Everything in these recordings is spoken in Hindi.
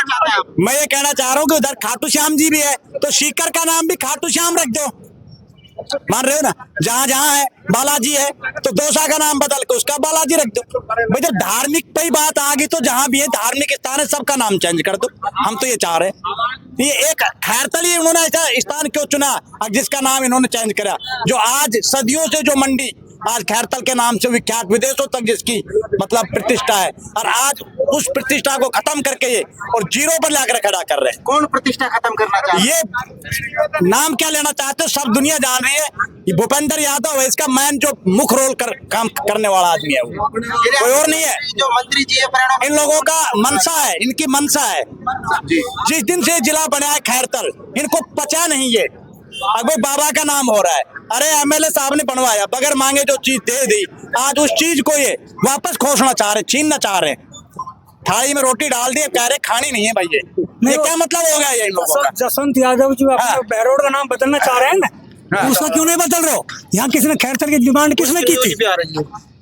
चाहते हैं आप? मैं ये कहना चाह रहा हूँ कि उधर खाटू श्याम जी भी है तो सीकर का नाम भी खाटू श्याम रख दो, मान रहे हो ना। जहाँ जहाँ है बालाजी है तो दौसा का नाम बदल के उसका बालाजी रख दो। भाई जब धार्मिक पे ही बात आ गई तो जहाँ भी है धार्मिक स्थान है सबका नाम चेंज कर दो। हम तो ये चाह रहे हैं। ये एक खैरतल ही उन्होंने ऐसा स्थान क्यों चुना जिसका नाम इन्होंने चेंज करा, जो आज सदियों से जो मंडी आज खैरतल के नाम से विख्यात, विदेशों तक जिसकी मतलब प्रतिष्ठा है, और आज उस प्रतिष्ठा को खत्म करके ये और जीरो पर लाकर खड़ा कर रहे हैं। कौन प्रतिष्ठा खत्म करना चाहते हैं? ये नाम क्या लेना चाहते हो सब दुनिया जान रही है। ये भूपेंद्र यादव है, इसका मैन जो मुख्य रोल काम करने वाला आदमी है वो, कोई और नहीं है। जो मंत्री जी है परिणाम इन लोगों का मनसा है, इनकी मनसा है। जिस दिन से जिला बना है खैरतल, इनको पचा नहीं ये। अगर बाबा का नाम हो रहा है, अरे एमएलए साहब ने बनवाया बगैर मांगे जो चीज दे दी, आज उस चीज को ये वापस खोसना चाह रहे, छीनना चाह रहे। थाली में रोटी डाल दी, कह रहे खानी नहीं है भाई। ये क्या मतलब हो गया ये इन लोगों का? जसवंत यादव जी अपने बहरोड का नाम बदलना चाह रहे हैं ना, उसका क्यों नहीं बदल रहे हो? यहाँ किसने खैरतल की डिमांड किसने की थी?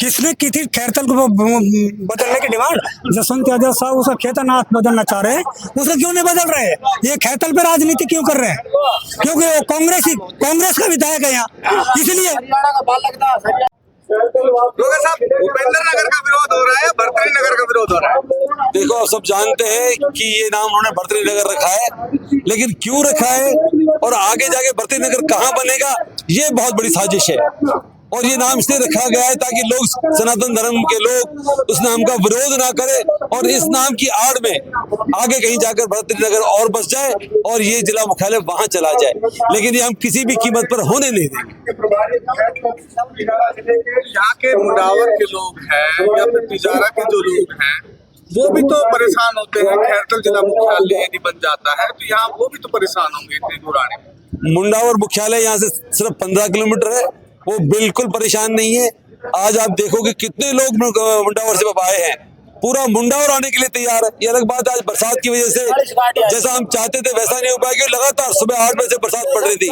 किसने की थी खैरतल को बदलने की डिमांड? जसवंत यादव साहब उसका केदारनाथ बदलना चाह रहे हैं, उसका क्यों नहीं बदल रहे हैं? ये खैरतल पे राजनीति क्यों कर रहे हैं? क्योंकि वो कांग्रेस का विधायक है यहाँ, इसलिए। भूपेंद्र नगर का विरोध हो रहा है, भर्तृहरि नगर का विरोध हो रहा है। देखो आप सब जानते हैं कि ये नाम उन्होंने भर्तृहरि नगर रखा है, लेकिन क्यों रखा है और आगे जाके भर्तृहरि नगर कहाँ बनेगा ये बहुत बड़ी साजिश है। और ये नाम इसलिए रखा गया है ताकि लोग, सनातन धर्म के लोग उस नाम का विरोध ना करें और इस नाम की आड़ में आगे कहीं जाकर भर्तृहरि नगर और बस जाए और ये जिला मुख्यालय वहां चला जाए, लेकिन ये हम किसी भी कीमत पर होने नहीं देंगे। यहाँ के मुंडावर के लोग हैं या फिर तिजारा के जो लोग हैं वो भी तो परेशान होते हैं। खैरतल जिला मुख्यालय यदि बन जाता है तो यहाँ वो भी तो परेशान होंगे इतनी दूर आने में। मुंडावर मुख्यालय यहाँ से सिर्फ 15 किलोमीटर है, वो बिल्कुल परेशान नहीं है। आज आप देखोगे कितने लोग मुंडावर से आए हैं, पूरा मुंडावर आने के लिए तैयार है। ये अलग बात है आज बरसात की वजह से जैसा हम चाहते थे वैसा नहीं हो पाया, क्योंकि लगातार सुबह 8 बजे से बरसात पड़ रही थी।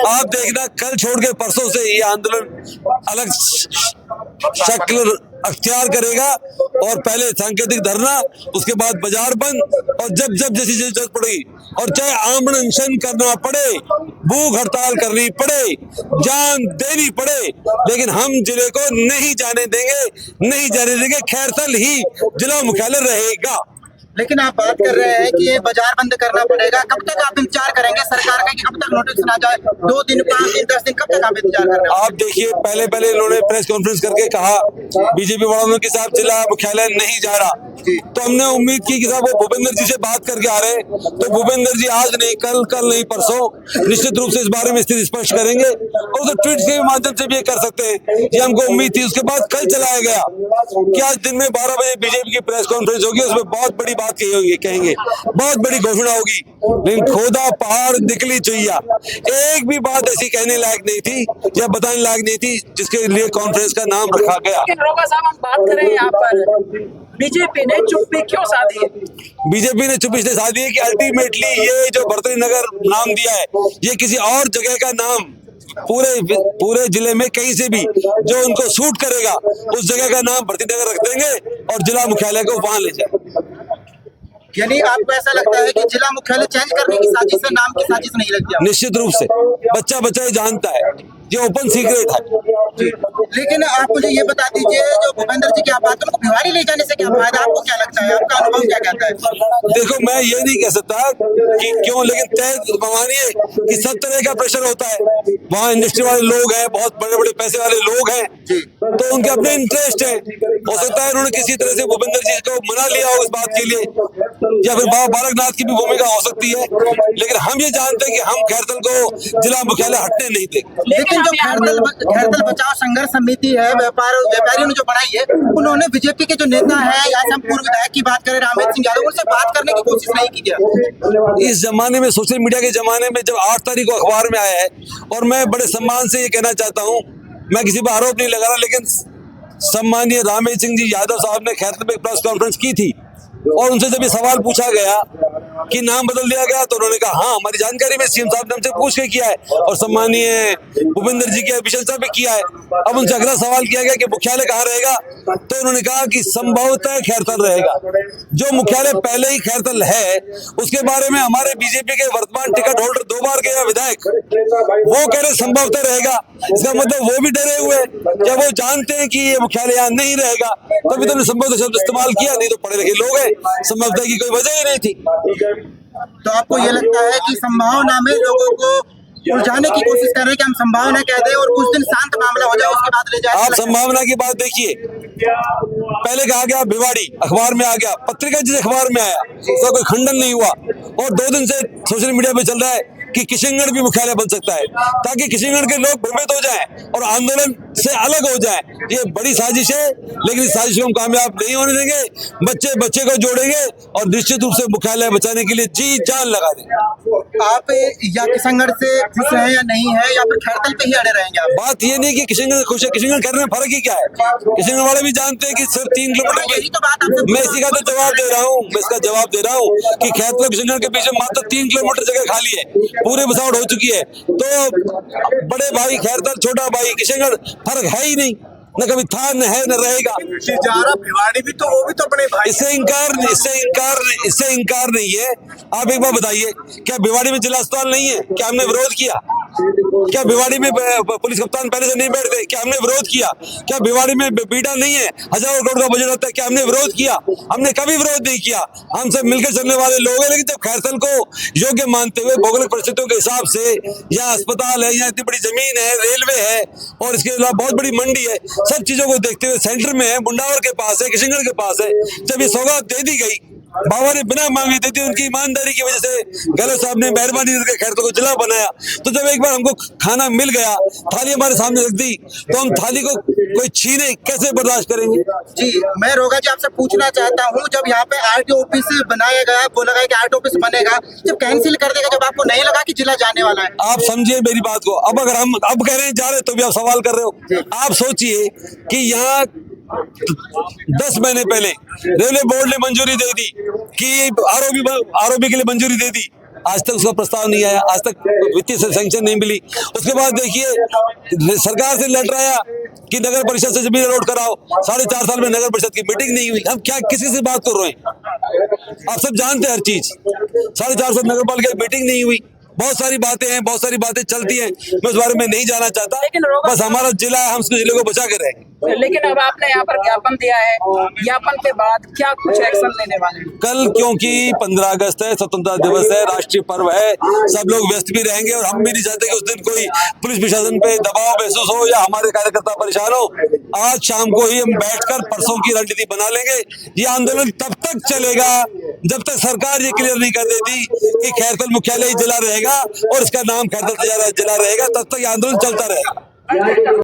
आप देखना कल छोड़ के परसों से ये आंदोलन अलग शक्ल अख्तियार करेगा और पहले सांकेतिक धरना, उसके बाद बाजार बंद, और जब जब जैसी जरूरत पड़ेगी और चाहे आमरण अनशन करना पड़े, भूख हड़ताल करनी पड़े, जान देनी पड़े, लेकिन हम जिले को नहीं जाने देंगे। खैरतल ही जिला मुख्यालय रहेगा। लेकिन आप बात कर रहे हैं कि ये बाजार बंद करना पड़ेगा, कब तक आप इंतजार करेंगे सरकार का कि कब तक नोटिस ना जाए? 2 दिन, 5 दिन, 10 दिन, कब तक आप इंतजार कर रहे हैं? आप देखिए पहले इन्होंने प्रेस कॉन्फ्रेंस करके कहा बीजेपी वालों के साथ जिला मुख्यालय नहीं जा रहा, तो हमने उम्मीद की कि साहब वो भूपेंद्र जी से बात करके आ रहे, तो भूपेंद्र जी आज नहीं कल नहीं परसों निश्चित रूप से इस बारे में स्थिति स्पष्ट करेंगे और तो ट्वीट के माध्यम से भी ये कर सकते हैं। ये हमको उम्मीद थी। उसके बाद कल चलाया गया कि आज दिन में 12 बजे बीजेपी की प्रेस कॉन्फ्रेंस होगी, उसमें बहुत बड़ी बात कहेंगे, बहुत बड़ी घोषणा होगी, लेकिन खोदा पहाड़ निकली चुईया, एक भी बात ऐसी कहने लायक नहीं थी या बताने लायक नहीं थी जिसके लिए कॉन्फ्रेंस का नाम रखा गया। रोका साहब हम बात करें यहाँ पर बीजेपी ने चुप्पी क्यों साधी है? बीजेपी ने चुप्पी इसलिए साधी है कि अल्टीमेटली ये जो भर्तृहरि नगर नाम दिया है ये किसी और जगह का नाम पूरे जिले में कहीं से भी जो उनको सूट करेगा उस जगह का नाम भर्तृहरि नगर रख देंगे और जिला मुख्यालय को वहां ले जाएंगे। यानी आपको ऐसा लगता है कि जिला मुख्यालय चेंज करने की साजिश है, नाम की साजिश नहीं लगती है? निश्चित रूप से बच्चा ये जानता है, ये ओपन सीक्रेट है। लेकिन आप मुझे ये बता दीजिए, जो भूपेंद्र जी की आप बात उनको भिवाड़ी ले जाने से क्या फायदा? आपको क्या लगता है, आपका अनुभव क्या कहता है? देखो मैं ये नहीं कह सकता कि क्यों, लेकिन तय मानिए कि सब तरह का प्रेशर होता है। वहाँ इंडस्ट्री वाले लोग हैं, बहुत बड़े पैसे वाले लोग हैं, तो उनके अपने इंटरेस्ट है। हो सकता है उन्होंने किसी तरह से भूपेंद्र जी को मना लिया हो इस बात के लिए, या फिर बाबा बालकनाथ की भी भूमिका हो सकती है, लेकिन हम ये जानते हैं कि हम खैरतल को जिला मुख्यालय हटने नहीं देंगे। लेकिन जो खैरतल बचाओ संघर्ष समिति है, व्यापारियों ने जो बनाई है, उन्होंने बीजेपी के जो नेता है या पूर्व विधायक की बात करें रामेश सिंह यादव, उनसे बात करने की कोशिश नहीं की गया। इस जमाने में, सोशल मीडिया के जमाने में, जब 8 तारीख को अखबार में आया है, और मैं बड़े सम्मान से ये कहना चाहता हूँ, मैं किसी पर आरोप नहीं लगा रहा, लेकिन सम्मानीय रामेश सिंह जी यादव साहब ने खैरतल में प्रेस कॉन्फ्रेंस की थी और उनसे जब ये सवाल पूछा गया कि नाम बदल दिया गया, तो उन्होंने कहा हाँ हमारी जानकारी में सीएम साहब ने हमसे पूछ के किया है और सम्मानीय भूपेंद्र जी के विशेष साहब भी किया है। अब उनसे अगला सवाल किया गया कि मुख्यालय कहाँ रहेगा, तो उन्होंने कहा कि संभवतः खैरतल रहेगा। जो मुख्यालय पहले ही खैरतल है उसके बारे में हमारे बीजेपी के वर्तमान टिकट होल्डर 2 बार गया विधायक, वो कह रहे संभवतः रहेगा। इसका मतलब वो भी डरे हुए, क्या वो जानते हैं कि ये मुख्यालय यहाँ नहीं रहेगा, तभी तो संभवतः शब्द इस्तेमाल किया, नहीं तो पढ़े लिखे लोग हैं, संभवतः की कोई वजह ही नहीं थी। तो आपको ये लगता है कि संभावना में लोगों को उलझाने की कोशिश कर रहे हैं कि हम संभावना कह दें और कुछ दिन शांत मामला हो जाए उसके बाद ले जाए? आप संभावना की बात देखिए, पहले कहा गया भिवाड़ी, अखबार में आ गया, पत्रिका जिस अखबार में आया उसका कोई खंडन नहीं हुआ, और 2 दिन से सोशल मीडिया पे चल रहा है कि किशनगढ़ भी मुख्यालय बन सकता है, ताकि किशनगढ़ के लोग भ्रमित हो जाएं और आंदोलन से अलग हो जाएं। ये बड़ी साजिश है, लेकिन इस साजिश को हम कामयाब नहीं होने देंगे। बच्चे बच्चे को जोड़ेंगे और निश्चित रूप से मुख्यालय बचाने के लिए जी जान लगा देंगे। आप या किशनगढ़ से खुश हैं या नहीं है, या फिर खैरतल पे ही अड़े रहेंगे आप? बात ये नहीं कि किशनगढ़ खुश है, किशनगढ़ करने में फर्क ही क्या है। किशनगढ़ वाले भी जानते हैं कि सिर्फ 3 किलोमीटर यही तो बात आपसे मैं इसी का तो जवाब दे रहा हूँ, मैं इसका जवाब दे रहा हूँ कि खैरतल किशनगढ़ के बीच में मात्र 3 किलोमीटर जगह खाली है, पूरे बसावट हो चुकी है। तो बड़े भाई खैरतल, छोटा भाई किशनगढ़, फर्क है ही नहीं, न कभी था, न है, न रहेगा। पिजारा भिवाड़ी भी तो, वो भी तो अपने भाई। इससे इनकार नहीं है। आप एक बार बताइए, क्या भिवाड़ी में जिला अस्पताल नहीं है? क्या हमने विरोध किया? क्या भिवाड़ी में पुलिस कप्तान पहले से नहीं बैठते? क्या हमने विरोध किया? क्या भिवाड़ी में बीटा नहीं है? हजारों करोड़ का बजट होता है, क्या हमने विरोध किया? हमने कभी विरोध नहीं किया। हम सब मिलकर चलने वाले लोग हैं, लेकिन जब खैरतल को योग्य मानते हुए भौगोलिक परिस्थितियों के हिसाब से, यहाँ अस्पताल है, यहाँ इतनी बड़ी जमीन है, रेलवे है और इसके अलावा बहुत बड़ी मंडी है, सब चीजों को देखते हुए सेंटर में है, मुंडावर के पास है, किशनगढ़ के पास है, जब ये सौगात दे दी गई, बाबा ने बिना मांगे दी थी, उनकी ईमानदारी की वजह से गहलोत साहब ने मेहरबानी करके खैरतल को जिला बनाया। तो जब एक बार हमको खाना मिल गया, थाली हमारे सामने रख दी, तो हम थाली को कोई छीने कैसे बर्दाश्त करेंगे? जी, मैं रोगा जी आपसे पूछना चाहता हूँ, जब यहाँ पे आरटीओ ऑफिस बनाया गया, बोला गया कि आरटीओ ऑफिस बनेगा, जब कैंसिल कर देगा, जब आपको नहीं लगा कि जिला जाने वाला है? आप समझिए मेरी बात को। अब अगर हम अब कह रहे हैं जा रहे, तो भी आप सवाल कर रहे हो। आप सोचिए कि यहाँ 10 महीने पहले रेलवे बोर्ड ने मंजूरी दे दी कि आरओबी के लिए मंजूरी दे दी, आज तक उसका प्रस्ताव नहीं आया, आज तक वित्तीय सैंक्शन नहीं मिली। उसके बाद देखिए सरकार से लेटर आया कि नगर परिषद से जमीन अलॉट कराओ, 4.5 साल में नगर परिषद की मीटिंग नहीं हुई। हम क्या किसी से बात कर रहे हैं? आप सब जानते हैं हर चीज, 4.5 साल नगर पालिका की मीटिंग नहीं हुई। बहुत सारी बातें हैं, बहुत सारी बातें चलती हैं, मैं उस बारे में नहीं जाना चाहता। बस हमारा जिला है, हम उस जिले को बचा के रहेंगे। लेकिन अब आपने यहाँ पर ज्ञापन दिया है, ज्ञापन के बाद क्या कुछ एक्शन लेने वाले हैं? कल, क्योंकि 15 अगस्त है, स्वतंत्रता दिवस है, राष्ट्रीय पर्व है, सब लोग व्यस्त भी रहेंगे और हम भी नहीं चाहते कि उस दिन कोई पुलिस प्रशासन पे दबाव महसूस हो या हमारे कार्यकर्ता परेशान हो। आज शाम को ही हम बैठकर परसों की रणनीति बना लेंगे। ये आंदोलन तब तक चलेगा जब तक सरकार ये क्लियर नहीं कर देती कि खैरतल मुख्यालय जिला रहेगा और इसका नाम खैरतल जिला रहेगा, तब तक ये आंदोलन चलता रहेगा।